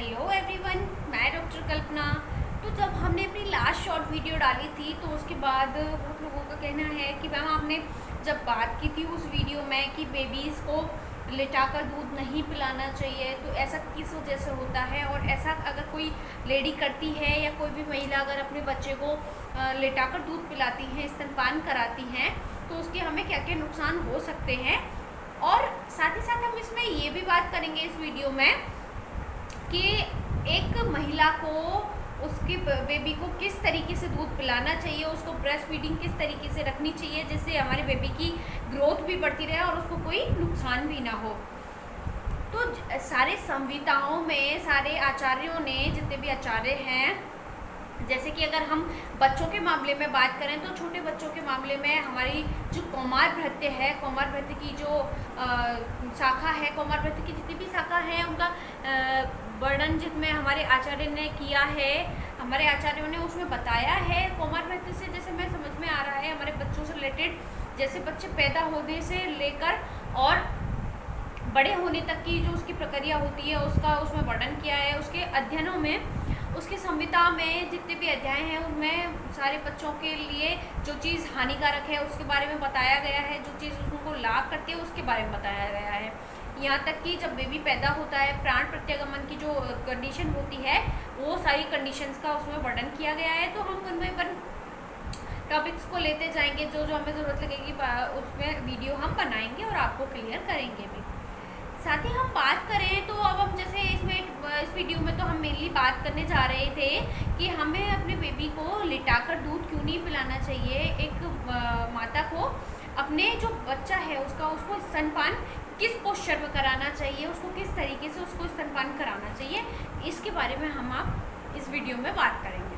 Hello everyone, मैं doctor कल्पना। तो जब हमने अपनी लास्ट शॉर्ट वीडियो डाली थी तो उसके बाद बहुत लोगों का कहना है कि मैम आपने जब बात की थी उस वीडियो में कि बेबीज़ को लिटाकर दूध नहीं पिलाना चाहिए, तो ऐसा किस वजह से होता है, और ऐसा अगर कोई लेडी करती है या कोई भी महिला अगर अपने बच्चे को लिटाकर दूध पिलाती हैं, स्तनपान कराती हैं, तो उसके हमें क्या क्या नुकसान हो सकते हैं। और साथ ही साथ हम इसमें ये भी बात करेंगे इस वीडियो में कि एक महिला को उसके बेबी को किस तरीके से दूध पिलाना चाहिए, उसको ब्रेस्ट फीडिंग किस तरीके से रखनी चाहिए जिससे हमारे बेबी की ग्रोथ भी बढ़ती रहे और उसको कोई नुकसान भी ना हो। तो सारे संहिताओं में सारे आचार्यों ने, जितने भी आचार्य हैं, जैसे कि अगर हम बच्चों के मामले में बात करें तो छोटे बच्चों के मामले में हमारी जो कौमार भृत्य है, कौमार भृत्य की जो शाखा है, कौमार भृत्य की जितनी भी शाखा है उनका वर्णन जिसमें हमारे आचार्य ने किया है, हमारे आचार्यों ने उसमें बताया है। कौमार भृत्य से जैसे मैं समझ में आ रहा है हमारे बच्चों से रिलेटेड, जैसे बच्चे पैदा होने से लेकर और बड़े होने तक की जो उसकी प्रक्रिया होती है उसका उसमें वर्णन किया है। उसके अध्ययनों में, उसकी संहिता में जितने भी अध्याय हैं उनमें सारे बच्चों के लिए जो चीज़ हानिकारक है उसके बारे में बताया गया है, जो चीज़ उनको लाभ करती है उसके बारे में बताया गया है। यहाँ तक कि जब बेबी पैदा होता है, प्राण प्रत्यागमन की जो कंडीशन होती है वो सारी कंडीशंस का उसमें वर्णन किया गया है। तो हम उनमें टॉपिक्स को लेते जाएंगे, जो जो हमें ज़रूरत लगेगी उसमें वीडियो हम बनाएंगे और आपको क्लियर करेंगे भी। साथ ही हम बात करें तो अब हम जैसे इस वीडियो में तो हम मेनली बात करने जा रहे थे कि हमें अपने बेबी को लिटाकर दूध क्यों नहीं पिलाना चाहिए। एक माता को अपने जो बच्चा है उसको स्तनपान किस पोस्चर में कराना चाहिए, उसको किस तरीके से उसको स्तनपान कराना चाहिए, इसके बारे में हम आप इस वीडियो में बात करेंगे।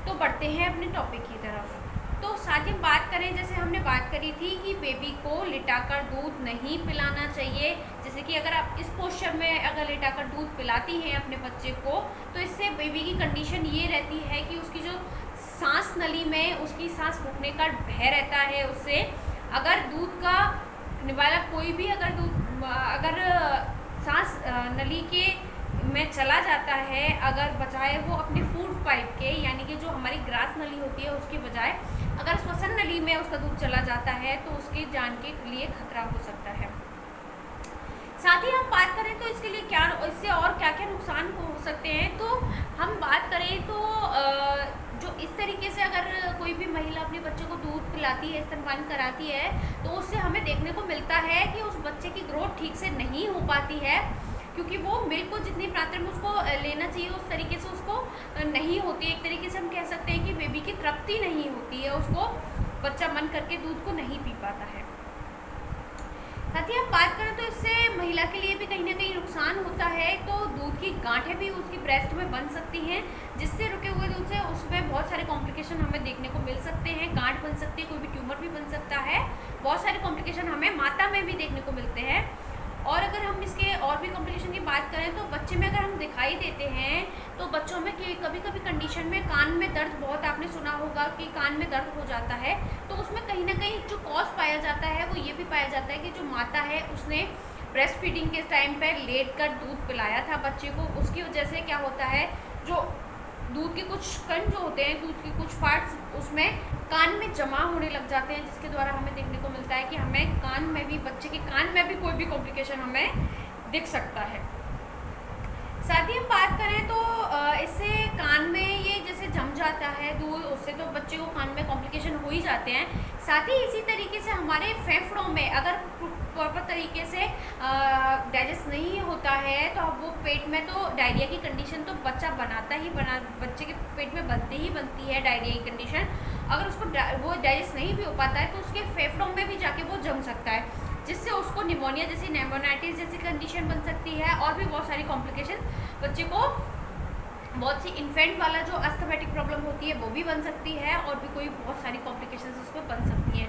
तो बढ़ते हैं अपने टॉपिक की तरफ। तो साथ ही बात करें, जैसे हमने बात करी थी कि बेबी को लिटाकर दूध नहीं पिलाना चाहिए। जैसे कि अगर आप इस पोस्चर में अगर लिटाकर दूध पिलाती हैं अपने बच्चे को, तो इससे बेबी की कंडीशन ये रहती है कि उसकी जो सांस नली में उसकी सांस रुकने का भय रहता है। उससे अगर दूध का निवाला कोई भी अगर सांस नली के में चला जाता है, अगर बजाय वो अपने फूड पाइप के, यानी कि जो हमारी ग्रास नली होती है उसके बजाय अगर श्वसन नली में उसका दूध चला जाता है तो उसकी जान के लिए खतरा हो सकता है। साथ ही हम बात करें तो इसके लिए इससे और क्या क्या नुकसान हो सकते हैं। तो हम बात करें तो जो इस तरीके से अगर कोई भी महिला अपने बच्चे को दूध पिलाती है, स्तनपान कराती है, तो उससे हमें देखने को मिलता है कि उस बच्चे की ग्रोथ ठीक से नहीं हो पाती है, क्योंकि वो मिल्क को जितनी मात्रा में उसको लेना चाहिए उस तरीके से उसको नहीं होती है। एक तरीके से हम कह सकते हैं कि बेबी की तृप्ति नहीं होती है, उसको बच्चा मन करके दूध को नहीं पी पाता है। साथ ही हम बात करें तो इससे महिला के लिए भी कहीं ना कहीं नुकसान होता है। तो दूध की गांठें भी उसकी ब्रेस्ट में बन सकती हैं, जिससे रुके हुए दूध से उसमें बहुत सारे कॉम्प्लिकेशन हमें देखने को मिल सकते हैं। गांठ बन सकती है, कोई भी ट्यूमर भी बन सकता है, बहुत सारे कॉम्प्लिकेशन हमें माता में भी देखने को मिलते हैं। और अगर हम इसके और भी कॉम्प्लिकेशन की बात करें तो बच्चे में अगर हम दिखाई देते हैं तो बच्चों में कभी कभी कंडीशन में कान में दर्द, बहुत आपने सुना होगा कि कान में दर्द हो जाता है, तो उसमें कहीं ना कहीं जो कॉज पाया जाता है वो ये भी पाया जाता है कि जो माता है उसने ब्रेस्ट फीडिंग के टाइम पर लेट कर दूध पिलाया था बच्चे को। उसकी वजह से क्या होता है, जो दूध के कुछ कण जो होते हैं, दूध के कुछ पार्ट्स उसमें कान में जमा होने लग जाते हैं, जिसके द्वारा हमें देखने को मिलता है कि हमें कान में भी, बच्चे के कान में भी कोई भी कॉम्प्लिकेशन हमें दिख सकता है। साथ ही हम बात करें तो इससे कान में ये जैसे जम जाता है दूध, उससे तो बच्चे को कान में कॉम्प्लिकेशन हो ही जाते हैं। साथ ही इसी तरीके से हमारे फेफड़ों में अगर प्रॉपर तरीके से डाइजेस्ट नहीं होता है तो अब वो पेट में तो डायरिया की कंडीशन तो बच्चा बच्चे के पेट में बनती है डायरिया की कंडीशन। अगर उसको वो डाइजेस्ट नहीं भी हो पाता है तो उसके फेफड़ों में भी जाके वो जम सकता है, जिससे उसको निमोनिया जैसी, नेमोनाइटिस जैसी कंडीशन बन सकती है, और भी बहुत सारी कॉम्प्लिकेशन बच्चे को, बहुत सी इन्फेंट वाला जो अस्थमेटिक प्रॉब्लम होती है वो भी बन सकती है, और भी कोई बहुत सारी कॉम्प्लिकेशंस उसमें बन सकती हैं।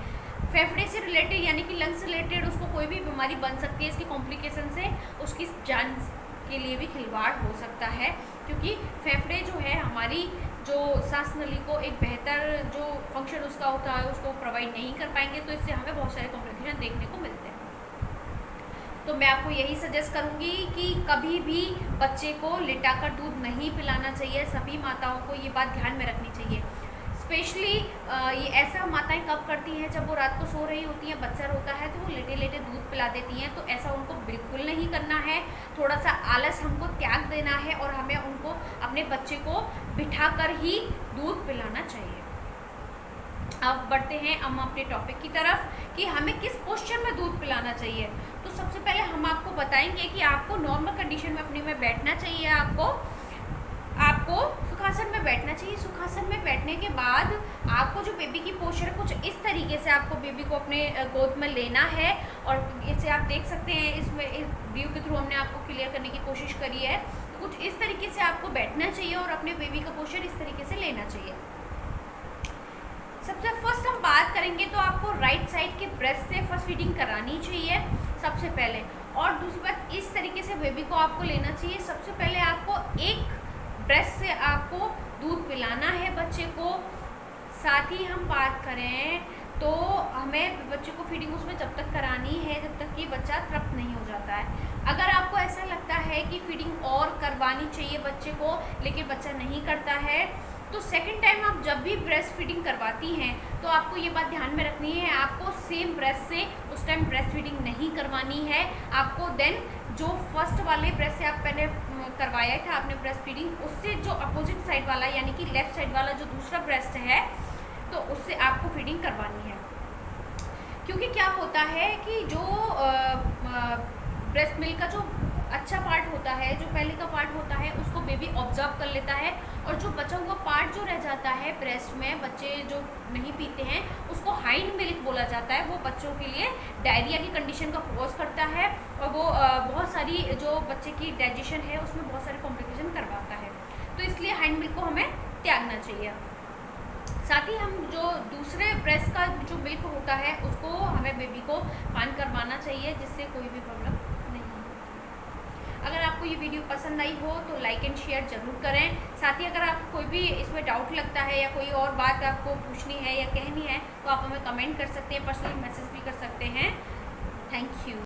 फेफड़े से रिलेटेड यानी कि लंग्स से रिलेटेड उसको कोई भी बीमारी बन सकती है। इसकी कॉम्प्लिकेशन से उसकी जान के लिए भी खिलवाड़ हो सकता है, क्योंकि फेफड़े जो है हमारी जो सांस नली को एक बेहतर जो फंक्शन उसका होता है उसको प्रोवाइड नहीं कर पाएंगे, तो इससे हमें बहुत सारे कॉम्प्लिकेशन देखने को मिलते हैं। तो मैं आपको यही सजेस्ट करूँगी कि कभी भी बच्चे को लिटाकर दूध नहीं पिलाना चाहिए। सभी माताओं को ये बात ध्यान में रखनी चाहिए। स्पेशली ये ऐसा माताएं कब करती हैं, जब वो रात को सो रही होती हैं, बच्चा रोता है तो वो लेटे लेटे दूध पिला देती हैं। तो ऐसा उनको बिल्कुल नहीं करना है। थोड़ा सा आलस हमको त्याग देना है और हमें उनको अपने बच्चे को बिठाकर ही दूध पिलाना चाहिए। अब बढ़ते हैं हम अपने टॉपिक की तरफ कि हमें किस पोस्चर में दूध पिलाना चाहिए। तो सबसे पहले हम आपको बताएंगे कि आपको नॉर्मल कंडीशन में अपने में बैठना चाहिए। आपको सुखासन में बैठना चाहिए। सुखासन में बैठने के बाद आपको जो बेबी की पोस्चर है, कुछ इस तरीके से आपको बेबी को अपने गोद में लेना है। और इसे आप देख सकते हैं, इसमें इस व्यू के थ्रू हमने आपको क्लियर करने की कोशिश करी है। तो कुछ इस तरीके से आपको बैठना चाहिए और अपने बेबी का पोस्चर इस तरीके से लेना चाहिए। सबसे फर्स्ट हम बात करेंगे तो आपको राइट साइड के ब्रेस्ट से फर्स्ट फीडिंग करानी चाहिए सबसे पहले। और दूसरी बात, इस तरीके से बेबी को आपको लेना चाहिए। सबसे पहले आपको एक ब्रेस्ट से आपको दूध पिलाना है बच्चे को। साथ ही हम बात करें तो हमें बच्चे को फीडिंग उसमें जब तक करानी है जब तक कि बच्चा तृप्त नहीं हो जाता है। अगर आपको ऐसा लगता है कि फीडिंग और करवानी चाहिए बच्चे को लेकिन बच्चा नहीं करता है, तो सेकंड टाइम आप जब भी ब्रेस्ट फीडिंग करवाती हैं तो आपको ये बात ध्यान में रखनी है, आपको सेम ब्रेस्ट से उस टाइम ब्रेस्ट फीडिंग नहीं करवानी है। आपको देन जो फर्स्ट वाले ब्रेस्ट से आप पहले करवाया था आपने ब्रेस्ट फीडिंग, उससे जो अपोजिट साइड वाला यानी कि लेफ्ट साइड वाला जो दूसरा ब्रेस्ट है तो उससे आपको फीडिंग करवानी है। क्योंकि क्या होता है कि जो ब्रेस्ट मिल्क का जो अच्छा पार्ट होता है, जो पहले का पार्ट होता है, उसको बेबी ऑब्जर्व कर लेता है और जो बचा हुआ पार्ट जो रह जाता है ब्रेस्ट में, बच्चे जो नहीं पीते हैं उसको हाइंड मिल्क बोला जाता है। वो बच्चों के लिए डायरिया की कंडीशन का कॉज करता है और वो बहुत सारी जो बच्चे की डाइजेशन है उसमें बहुत सारी कॉम्प्लिकेशन करवाता है। तो इसलिए हाइंड मिल्क को हमें त्यागना चाहिए। साथ ही हम जो दूसरे ब्रेस्ट का जो मिल्क होता है उसको हमें बेबी को पान करवाना चाहिए, जिससे कोई भी प्रॉब्लम नहीं होती। अगर आपको ये वीडियो पसंद आई हो तो लाइक एंड शेयर ज़रूर करें। साथ ही अगर आपको कोई भी इसमें डाउट लगता है या कोई और बात आपको पूछनी है या कहनी है तो आप हमें कमेंट कर सकते हैं, पर्सनली मैसेज भी कर सकते हैं। Thank you.